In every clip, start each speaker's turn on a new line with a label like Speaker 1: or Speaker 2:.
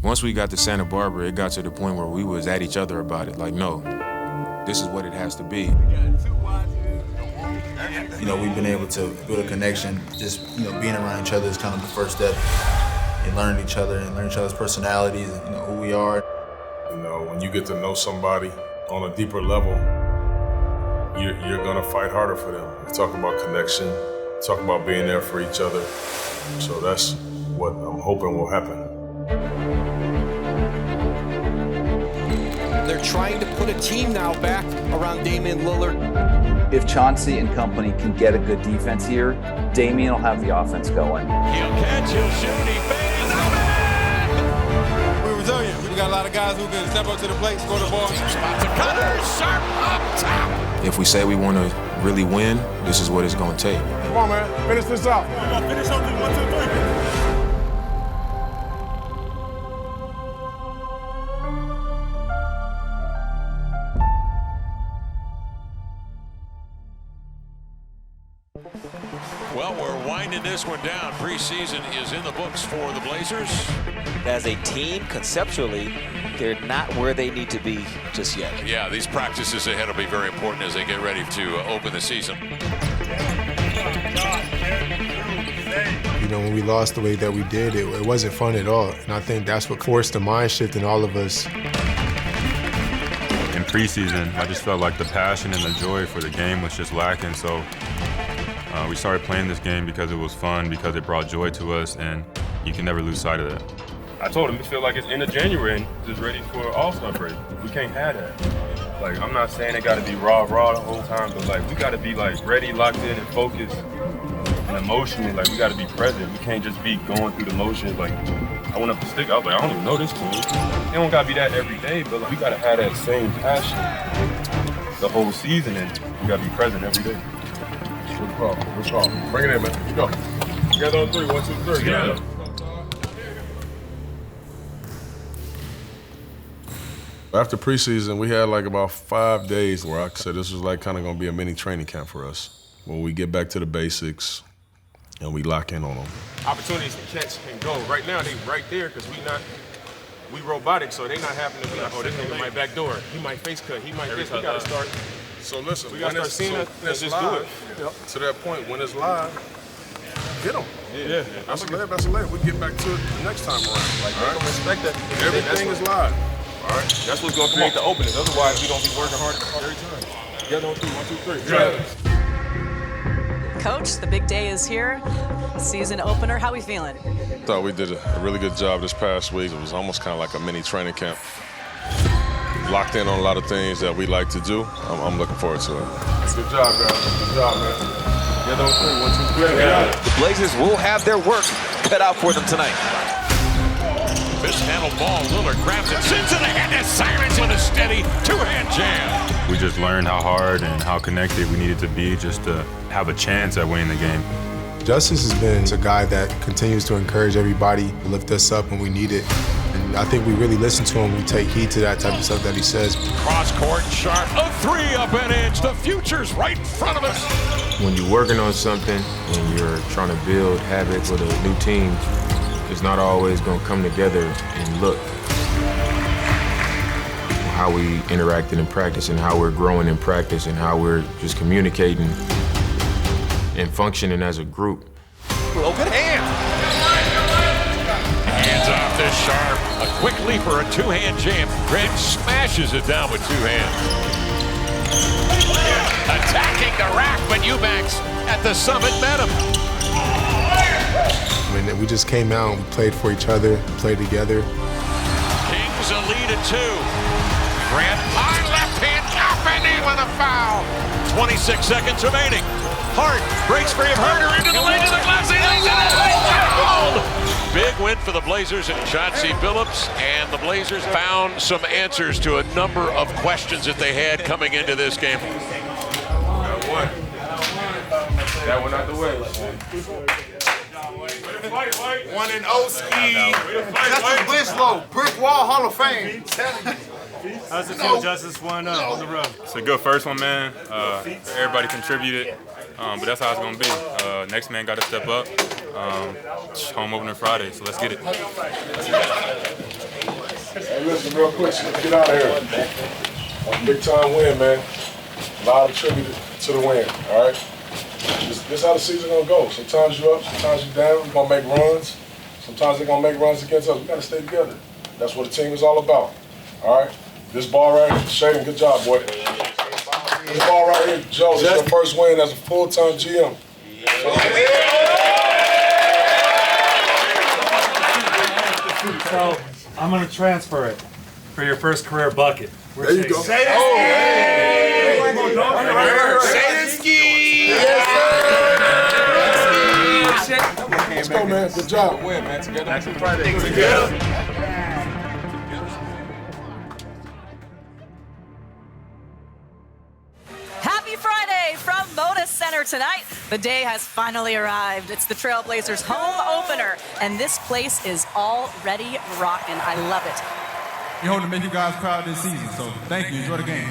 Speaker 1: Once we got to Santa Barbara, it got to the point where we was at each other about it. Like, no, this is what it has to be.
Speaker 2: You know, we've been able to build a connection. Just, being around each other is kind of the first step in learning each other and learning each other's personalities and, who we are.
Speaker 3: When you get to know somebody on a deeper level, you're gonna fight harder for them. We talk about connection, talk about being there for each other. So that's what I'm hoping will happen.
Speaker 4: They're trying to put a team now back around Damian Lillard.
Speaker 5: If Chauncey and company can get a good defense here, Damian will have the offense going.
Speaker 4: He'll catch, he'll shoot, he fades,
Speaker 6: We're resilient. We got a lot of guys who can step up to the plate, score the ball.
Speaker 4: Spot to Cutter, sharp up top.
Speaker 1: If we say we want to really win, this is what it's going to take.
Speaker 3: Come on, man, finish this out.
Speaker 6: We're going to finish something 1, 2, 3.
Speaker 4: Well, we're winding this one down. Preseason is in the books for the Blazers.
Speaker 7: As a team, conceptually, they're not where they need to be just yet.
Speaker 4: Yeah, these practices ahead will be very important as they get ready to open the season.
Speaker 8: When we lost the way that we did, it wasn't fun at all. And I think that's what forced the mind shift in all of us.
Speaker 9: In preseason, I just felt like the passion and the joy for the game was just lacking. So we started playing this game because it was fun, because it brought joy to us, and you can never lose sight of that.
Speaker 10: I told him it feel like it's end of January and just ready for All-Star break. We can't have that. Like, I'm not saying it got to be raw the whole time, but like we got to be like ready, locked in, and focused, and emotionally. Like we got to be present. We can't just be going through the motions. Like I went up the stick, I was like, I don't even know this team. It don't got to be that every day, but like, we got to have that same passion the whole season, and we got to be present every day.
Speaker 3: Good call. Bring it in, man. Go. Together on 3. 1, 2, 3.
Speaker 10: Yeah.
Speaker 3: After preseason, we had like about 5 days where I said this was like kind of going to be a mini training camp for us. When we get back to the basics and we lock in on them.
Speaker 6: Opportunities to catch and go. Right now, they right there because we robotic, so they not happening to be like, oh, this nigga might back door. He might face cut. He might this. We got to start.
Speaker 3: So listen,
Speaker 6: We got to start seeing it and just do it. Yep.
Speaker 3: To that point, when it's live, get them.
Speaker 6: Yeah.
Speaker 3: That's a layup. We get back to it next time around.
Speaker 6: Like, they don't respect that.
Speaker 3: Everything is live. All right.
Speaker 6: That's what's going to create the openings. Otherwise, we don't be working hard every time. Together on 3. 1, 2, 3.
Speaker 3: Yeah.
Speaker 11: Coach, the big day is here. Season opener. How we feeling?
Speaker 3: I thought we did a really good job this past week. It was almost kind of like a mini training camp. Locked in on a lot of things that we like to do. I'm looking forward to it. Good job, guys. Good job, man. Together on 3. 1, 2, 3.
Speaker 7: Yeah. The Blazers will have their work cut out for them tonight.
Speaker 4: Mishandled ball, Lillard grabs it, sends it ahead to Simons with a steady two-hand jam.
Speaker 9: We just learned how hard and how connected we needed to be just to have a chance at winning the game.
Speaker 8: Justice has been a guy that continues to encourage everybody, to lift us up when we need it. And I think we really listen to him. We take heed to that type of stuff that he says.
Speaker 4: Cross court, sharp, a 3 up and in. The future's right in front of us.
Speaker 1: When you're working on something and you're trying to build habits with a new team, it's not always going to come together and look. How we interacted in practice and how we're growing in practice and how we're just communicating and functioning as a group.
Speaker 7: Open hand.
Speaker 4: Hands off to Sharp. A quick leaper, a two-hand jam. Grant smashes it down with 2 hands. Attacking the rack, but Eubanks at the summit met him.
Speaker 8: I mean, we just came out and we played for each other, played together.
Speaker 4: Kings a lead at 2. Grant high left hand up and in with a foul. 26 seconds remaining. Hart breaks free of Herter into the lane of the glass. He lays it in. Fouled. Big win for the Blazers and Chauncey Billups, and the Blazers found some answers to a number of questions that they had coming into this game.
Speaker 6: That one out the way.
Speaker 2: 1-0 ski. Justice Winslow, Brick Wall Hall of Fame.
Speaker 6: How's it feel, Justice? 1-0 on the road.
Speaker 10: It's a good first one, man. Everybody contributed, but that's how it's going to be. Next man got to step up. Home opener Friday, so let's get it.
Speaker 3: Hey, listen, real quick, so let's get out of here. Big time win, man. A lot of tribute to the win, all right? This how the season gonna go. Sometimes you up, sometimes you down. We're gonna make runs. Sometimes they're gonna make runs against us. We gotta stay together. That's what the team is all about, all right? This ball right here, Shaden, good job, boy. This ball right here, Joe, this is your first win as a full-time GM.
Speaker 12: So I'm going to transfer it for your first career bucket.
Speaker 3: There you go.
Speaker 12: Shaden!
Speaker 3: Let's go, man. Good job.
Speaker 6: Win, man. Together.
Speaker 11: Happy Friday from Moda Center tonight. The day has finally arrived. It's the Trailblazers home opener, and this place is already rocking. I love it.
Speaker 13: We're hoping to make you guys proud this season, so thank you. Enjoy the game.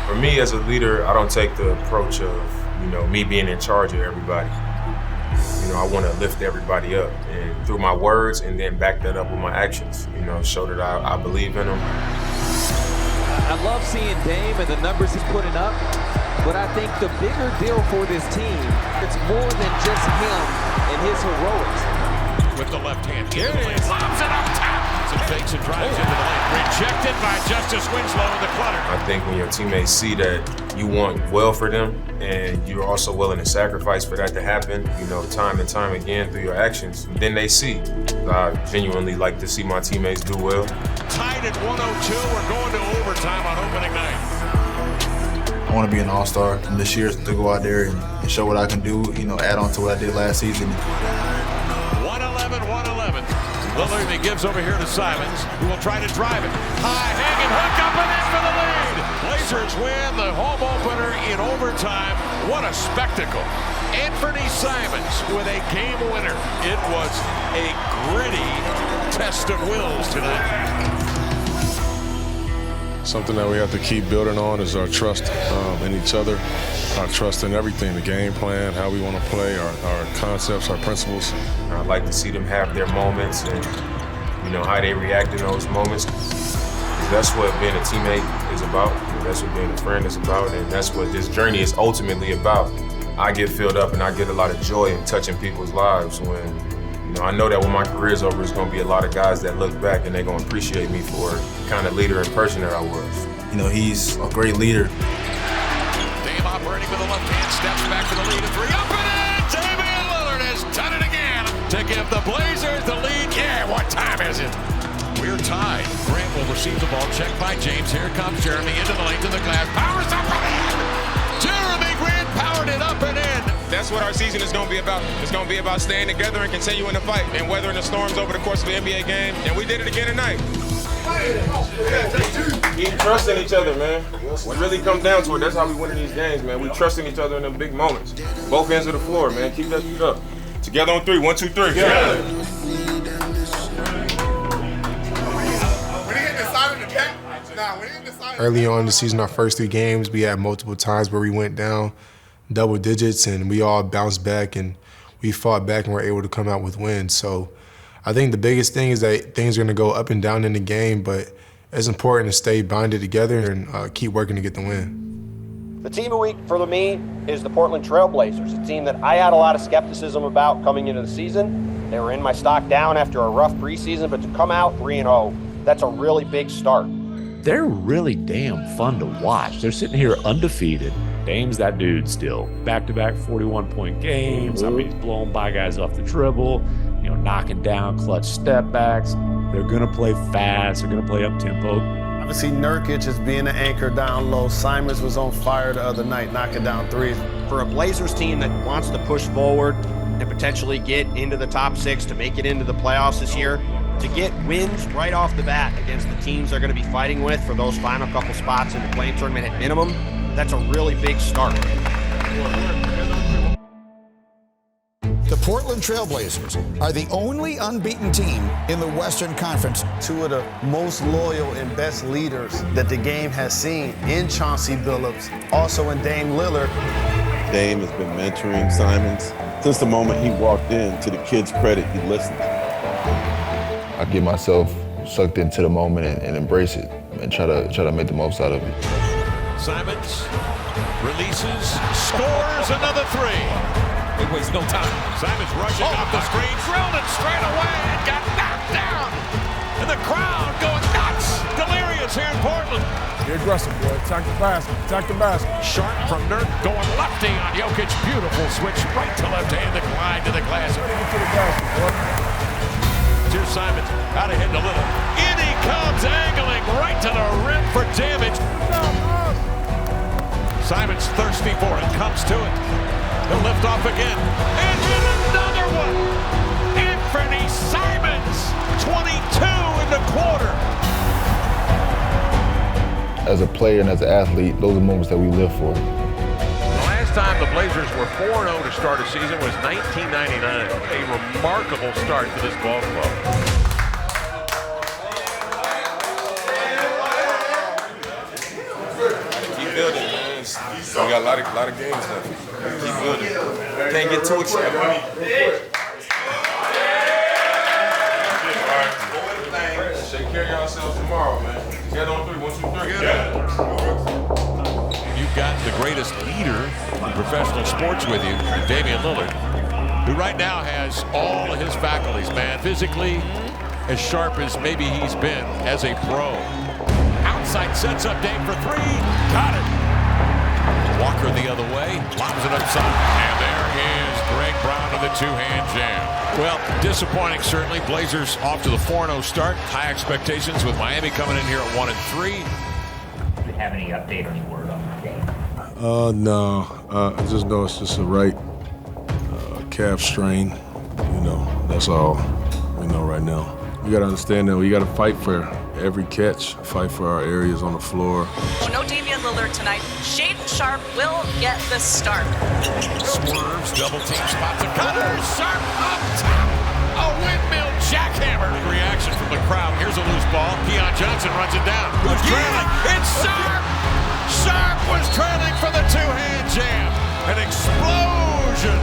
Speaker 1: For me as a leader, I don't take the approach of, me being in charge of everybody. I want to lift everybody up, and through my words, and then back that up with my actions, show that I believe in them.
Speaker 7: I love seeing Dame and the numbers he's putting up, but I think the bigger deal for this team, it's more than just him and his heroics.
Speaker 4: With the left hand, here it is. Lobs it up top. Some fakes and drives into the lane. Rejected by Justice Winslow in the clutter.
Speaker 1: I think when your teammates see that you want well for them and you're also willing to sacrifice for that to happen, time and time again through your actions, then they see. I genuinely like to see my teammates do well.
Speaker 4: Tied at 102. We're going to overtime on opening night.
Speaker 2: I want to be an all-star and this year to go out there and show what I can do, add on to what I did last season.
Speaker 4: 111. Lillard, he gives over here to Simons, who will try to drive it. High hanging hook up and in for the lead. Blazers win the home opener in overtime. What a spectacle. Anthony Simons with a game winner. It was a gritty test of wills tonight.
Speaker 3: Something that we have to keep building on is our trust in each other, our trust in everything, the game plan, how we want to play, our concepts, our principles.
Speaker 1: I'd like to see them have their moments and, how they react in those moments. That's what being a teammate is about. That's what being a friend is about. And that's what this journey is ultimately about. I get filled up and I get a lot of joy in touching people's lives when, I know that when my career's over, it's going to be a lot of guys that look back and they're going to appreciate me for the kind of leader and person that I was.
Speaker 2: He's a great leader.
Speaker 4: Dame operating with the left hand, steps back for the lead, a three up and in! Damian Lillard has done it again to give the Blazers the lead. Yeah, what time is it? We're tied. Grant will receive the ball, checked by James. Here comes Jeremy into the lane to the glass. Powers up and in! Jeremy Grant powered it up and in.
Speaker 6: That's what our season is going to be about. It's going to be about staying together and continuing to fight and weathering the storms over the course of the NBA game. And we did it again tonight.
Speaker 1: Keep trusting each other, man. When it really comes down to it, that's how we win in these games, man. We trusting each other in them big moments. Both ends of the floor, man. Keep that beat up. Together on three. 1, 2, 3. Together.
Speaker 8: Early on in the season, our first 3 games, we had multiple times where we went down double digits and we all bounced back and we fought back and were able to come out with wins. So I think the biggest thing is that things are going to go up and down in the game, but it's important to stay bonded together and keep working to get the win.
Speaker 14: The team of the week for me is the Portland Trailblazers, a team that I had a lot of skepticism about coming into the season. They were in my stock down after a rough preseason, but to come out 3-0, that's a really big start.
Speaker 15: They're really damn fun to watch. They're sitting here undefeated. Dame's that dude still. Back-to-back 41-point games. I mean, he's blowing by guys off the dribble, knocking down clutch step backs. They're going to play fast. They're going to play up-tempo.
Speaker 16: Obviously, Nurkic is being an anchor down low. Simons was on fire the other night, knocking down threes.
Speaker 14: For a Blazers team that wants to push forward and potentially get into the top 6 to make it into the playoffs this year, to get wins right off the bat against the teams they're going to be fighting with for those final couple spots in the play-in tournament at minimum, that's a really big start.
Speaker 17: The Portland Trailblazers are the only unbeaten team in the Western Conference.
Speaker 16: 2 of the most loyal and best leaders that the game has seen in Chauncey Billups, also in Dame Lillard.
Speaker 18: Dame has been mentoring Simons. Since the moment he walked in, to the kid's credit, he listened.
Speaker 3: I
Speaker 19: I get myself sucked into the moment and embrace it and try to make the most out of it.
Speaker 4: Simons releases, scores another three.
Speaker 7: He wastes no time.
Speaker 4: Simons rushing off the screen, drilled it straight away and got knocked down. And the crowd going nuts. Delirious here in Portland.
Speaker 13: Be aggressive, boy. Attack the basket. Attack the basket.
Speaker 4: Sharp from Nurk going lefty on Jokic. Beautiful switch right to left-handed glide to the glass.
Speaker 13: To the basket, boy.
Speaker 4: Here's Simons out ahead a little. In he comes, angling right to the rim for damage. Simons thirsty for it, comes to it. He'll lift off again. And then another one. Anthony Simons, 22 in the quarter.
Speaker 19: As a player and as an athlete, those are moments that we live for.
Speaker 4: The last time the Blazers were 4-0 to start a season was 1999. A remarkable start for this ball club.
Speaker 1: Keep building, man. We got a lot of games left. Keep building. Can't get too excited. Take care of yourselves tomorrow, man. Get on 3, 1, 2, 3.
Speaker 4: You've got the greatest leader in professional sports with you, Damian Lillard, who right now has all of his faculties, man. Physically as sharp as maybe he's been as a pro. Outside sets up Dame for three. Got it. Walker the other way. Lobs it upside. And there is Greg Brown with a two-hand jam. Well, disappointing certainly. Blazers off to the 4-0 start. High expectations with Miami coming in here at 1-3.
Speaker 20: Do you have any update or any word on the game?
Speaker 3: No. I just know it's just a right calf strain. You know, that's all we know right now. We got to understand that we got to fight for every catch, fight for our areas on the floor.
Speaker 11: No Damian Lillard tonight. Shaedon Sharpe will get the start.
Speaker 4: Swerves, double team spots, a cutter, Sharpe up top. A windmill jackhammer. Reaction from the crowd. Here's a loose ball. Keon Johnson runs it down. Who's trailing? It's Sharpe! Sharpe was trailing for the two-hand jam. An explosion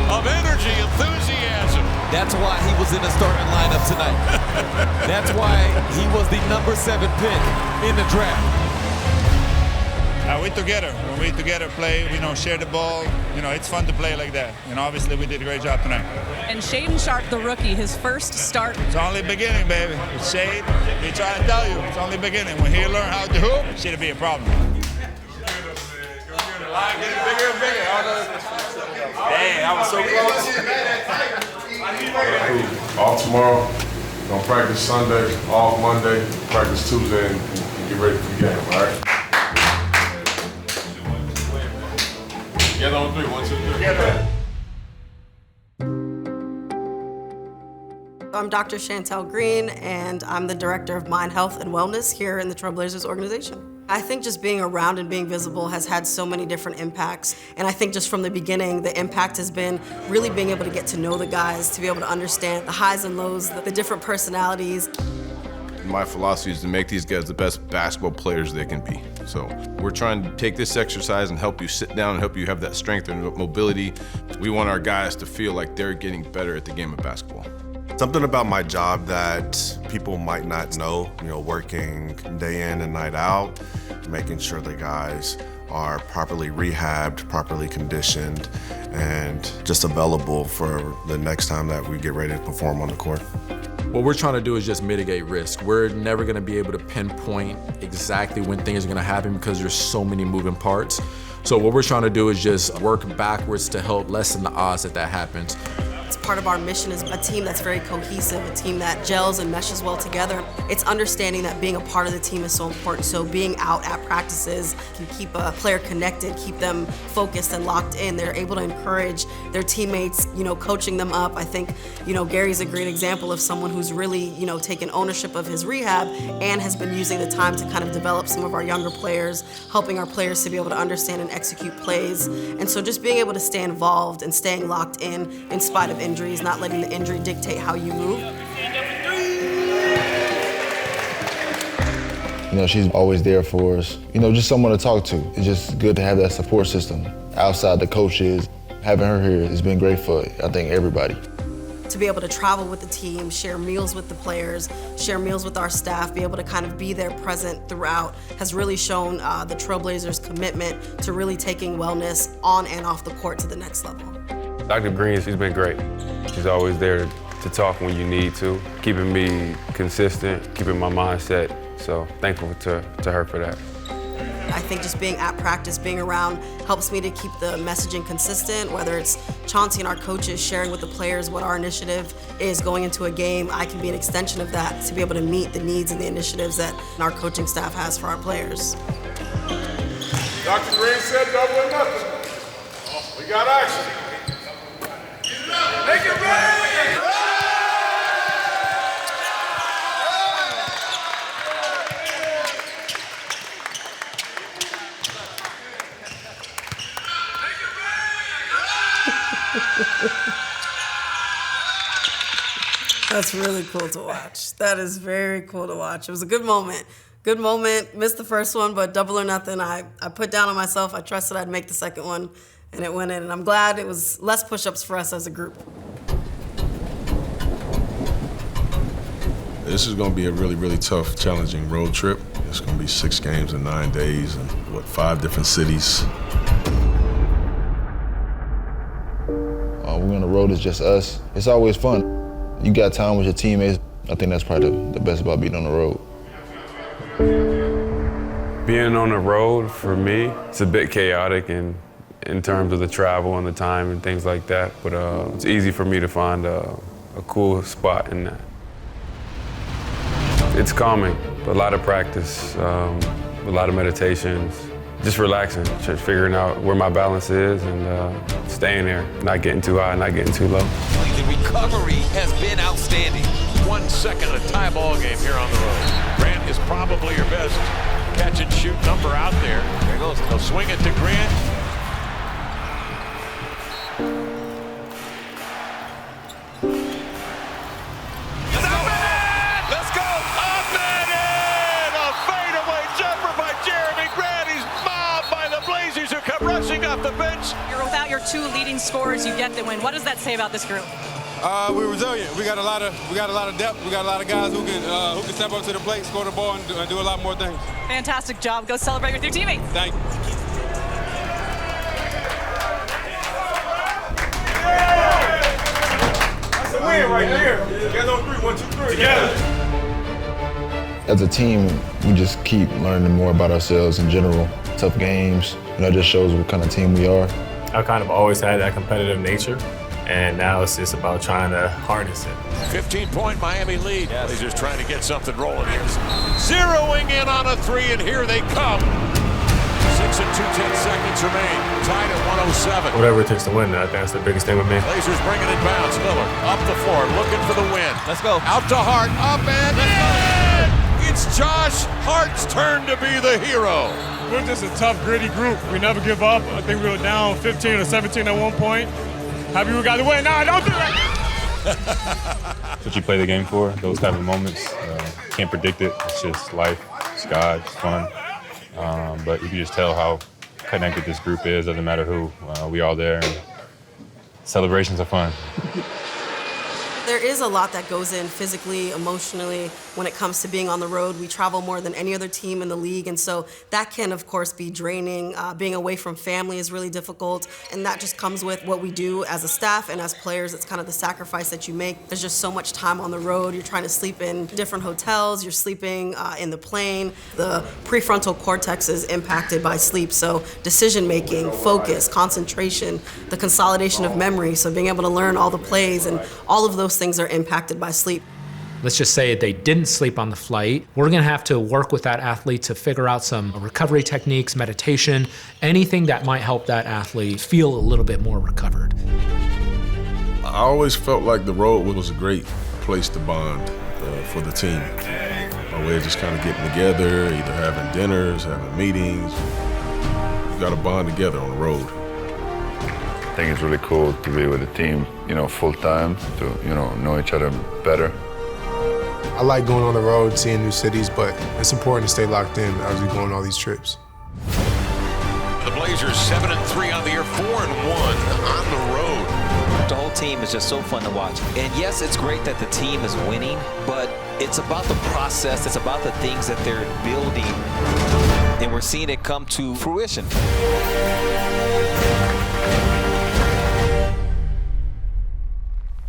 Speaker 4: of energy, enthusiasm.
Speaker 7: That's why he was in the starting lineup tonight. That's why he was the number 7 pick in the draft.
Speaker 13: We together. When we together play, share the ball. It's fun to play like that. Obviously we did a great job tonight.
Speaker 11: And Shaedon Sharpe, the rookie, his first start.
Speaker 13: It's only beginning, baby. It's Shade. We try to tell you, it's only beginning. When he learn how to hoop, it shouldn't be a problem.
Speaker 6: Getting bigger and bigger. Dang, I was so close.
Speaker 3: Off tomorrow, gonna practice Sunday, off Monday, practice Tuesday, and get ready for the game, all right?
Speaker 1: Together on 3, 1, 2, 3.
Speaker 3: Together.
Speaker 21: I'm Dr. Chantel Green, and I'm the Director of Mind Health and Wellness here in the Trailblazers organization. I think just being around and being visible has had so many different impacts. And I think just from the beginning, the impact has been really being able to get to know the guys, to be able to understand the highs and lows, the different personalities.
Speaker 22: My philosophy is to make these guys the best basketball players they can be. So we're trying to take this exercise and help you sit down and help you have that strength and mobility. We want our guys to feel like they're getting better at the game of basketball.
Speaker 23: Something about my job that people might not know, working day in and night out, making sure the guys are properly rehabbed, properly conditioned, and just available for the next time that we get ready to perform on the court.
Speaker 24: What we're trying to do is just mitigate risk. We're never gonna be able to pinpoint exactly when things are gonna happen because there's so many moving parts. So what we're trying to do is just work backwards to help lessen the odds that happens.
Speaker 21: It's part of our mission is a team that's very cohesive, a team that gels and meshes well together. It's understanding that being a part of the team is so important. So being out at practices can keep a player connected, keep them focused and locked in. They're able to encourage their teammates, coaching them up. I think, Gary's a great example of someone who's really, taken ownership of his rehab and has been using the time to kind of develop some of our younger players, helping our players to be able to understand and execute plays. And so just being able to stay involved and staying locked in spite of injuries, not letting the injury dictate how you move.
Speaker 19: She's always there for us. Just someone to talk to. It's just good to have that support system outside the coaches. Having her here has been great for, I think, everybody.
Speaker 21: to be able to travel with the team, share meals with the players, share meals with our staff, be able to kind of be there present throughout has really shown the Trailblazers' commitment to really taking wellness on and off the court to the next level.
Speaker 5: Dr. Green, she's been great. She's always there to talk when you need to, keeping me consistent, keeping my mindset. So thankful to her for that.
Speaker 21: I think just being at practice, being around, helps me to keep the messaging consistent, whether it's Chauncey and our coaches sharing with the players what our initiative is going into a game. I can be an extension of that to be able to meet the needs and the initiatives that our coaching staff has for our players.
Speaker 3: Dr. Green said double or nothing. We got action. Make it rain!
Speaker 21: That's really cool to watch. That is very cool to watch. It was a good moment. Good moment. Missed the first one, but double or nothing. I put down on myself. I trusted I'd make the second one, and it went in. And I'm glad it was less push-ups for us as a group.
Speaker 3: This is going to be a really, really tough, challenging road trip. It's going to be 6 games in 9 days and, 5 different cities.
Speaker 19: We're on the road, it's just us. It's always fun. You got time with your teammates. I think that's probably the best about being on the road.
Speaker 5: Being on the road, for me, it's a bit chaotic in terms of the travel and the time and things like that, but it's easy for me to find a cool spot in that. It's calming, a lot of practice, a lot of meditations, just relaxing, just figuring out where my balance is and staying there, not getting too high, not getting too low.
Speaker 4: The recovery has been outstanding. 1 second, a tie ball game here on the road. Grant is probably your best catch and shoot number out there. There he goes. They'll swing it to Grant. Let's go. Up and in. A fadeaway jumper by Jeremy Grant. He's mobbed by the Blazers who come rushing off the bench.
Speaker 11: You're without your 2 leading scorers, you get the win. What does that say about this group?
Speaker 9: We're resilient. We got a lot of depth. We got a lot of guys who can step up to the plate, score the ball, and do a lot more things.
Speaker 11: Fantastic job. Go celebrate with your teammates.
Speaker 9: Thank you.
Speaker 3: That's a win right there. Together on 3, 1, 2, 3. Together.
Speaker 19: As a team, we just keep learning more about ourselves in general. Tough games, it just shows what kind of team we are.
Speaker 10: I've kind of always had that competitive nature, and now it's just about trying to harness it.
Speaker 4: 15-point Miami lead. Yes. Blazers trying to get something rolling here. Zeroing in on a 3, and here they come. 6 and 2/10 seconds remain. Tied at 107.
Speaker 10: Whatever it takes to win, I think that's the biggest thing with me.
Speaker 4: Blazers bringing it bounce. Lillard up the floor, looking for the win. Let's go. Out to Hart, up and in! It's Josh Hart's turn to be the hero.
Speaker 12: We're just a tough, gritty group. We never give up. I think we were down 15 or 17 at one point. Happy we got the win. Nah, don't do that.
Speaker 10: That's what you play the game for, those type of moments. Can't predict it. It's just life. It's God. It's fun. But you can just tell how connected this group is. Doesn't matter who. We all there. And celebrations are fun.
Speaker 21: There is a lot that goes in physically, emotionally, when it comes to being on the road. We travel more than any other team in the league, and so that can, of course, be draining. Being away from family is really difficult, and that just comes with what we do as a staff and as players. It's kind of the sacrifice that you make. There's just so much time on the road. You're trying to sleep in different hotels. You're sleeping in the plane. The prefrontal cortex is impacted by sleep, so decision-making, focus, concentration, the consolidation of memory, so being able to learn all the plays and all of those things are impacted by sleep.
Speaker 25: Let's just say they didn't sleep on the flight. We're gonna have to work with that athlete to figure out some recovery techniques, meditation, anything that might help that athlete feel a little bit more recovered.
Speaker 3: I always felt like the road was a great place to bond for the team. A way of just kind of getting together, either having dinners, having meetings. You got to bond together on the road.
Speaker 26: I think it's really cool to be with the team, full time, to, know each other better.
Speaker 8: I like going on the road, seeing new cities, but it's important to stay locked in as we go on all these trips.
Speaker 4: The Blazers 7 and 3 on the year, 4 and 1 on the road.
Speaker 7: whole team is just so fun to watch. And yes, it's great that the team is winning, but it's about the process. It's about the things that they're building. And we're seeing it come to fruition.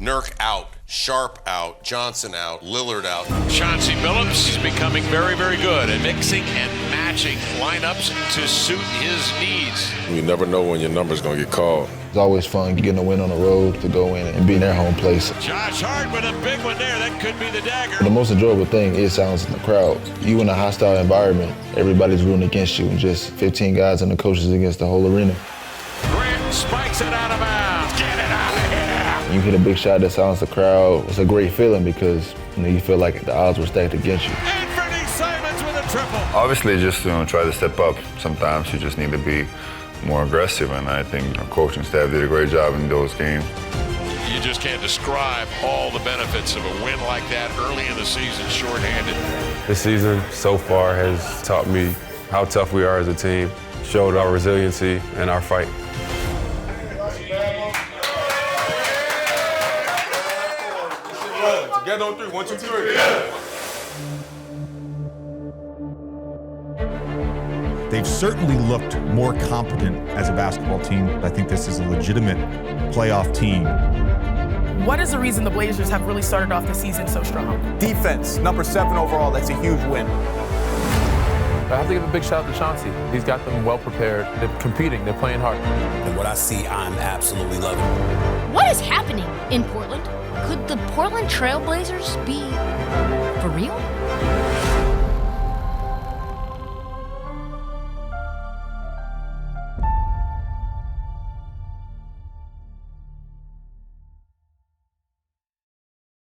Speaker 2: Nurk out, Sharp out, Johnson out, Lillard out.
Speaker 4: Chauncey Billups is becoming very, very good at mixing and matching lineups to suit his needs.
Speaker 3: You never know when your number's going to get called.
Speaker 19: It's always fun getting a win on the road to go in and be in their home place.
Speaker 4: Josh Hart with a big one there. That could be the dagger.
Speaker 19: The most enjoyable thing is sounds in the crowd. You in a hostile environment, everybody's rooting against you, and just 15 guys and the coaches against the whole arena.
Speaker 4: Grant spikes it out of bounds. Get it out of here.
Speaker 19: You hit a big shot that sounds the crowd. It's a great feeling because you feel like the odds were stacked against you.
Speaker 4: Anthony Simons with a triple.
Speaker 26: Obviously, just try to step up. Sometimes you just need to be more aggressive, and I think our coaching staff did a great job in those games.
Speaker 4: You just can't describe all the benefits of a win like that early in the season, shorthanded.
Speaker 5: This season so far has taught me how tough we are as a team, showed our resiliency and our fight.
Speaker 6: Together on 3, 1, 2, 3.
Speaker 14: They've certainly looked more competent as a basketball team. I think this is a legitimate playoff team.
Speaker 15: What is the reason the Blazers have really started off the season so strong?
Speaker 16: Defense, number 7 overall, that's a huge win.
Speaker 17: I have to give a big shout out to Chauncey. He's got them well prepared. They're competing, they're playing hard.
Speaker 18: And what I see, I'm absolutely loving.
Speaker 27: What is happening in Portland? Could the Portland Trail Blazers be for real?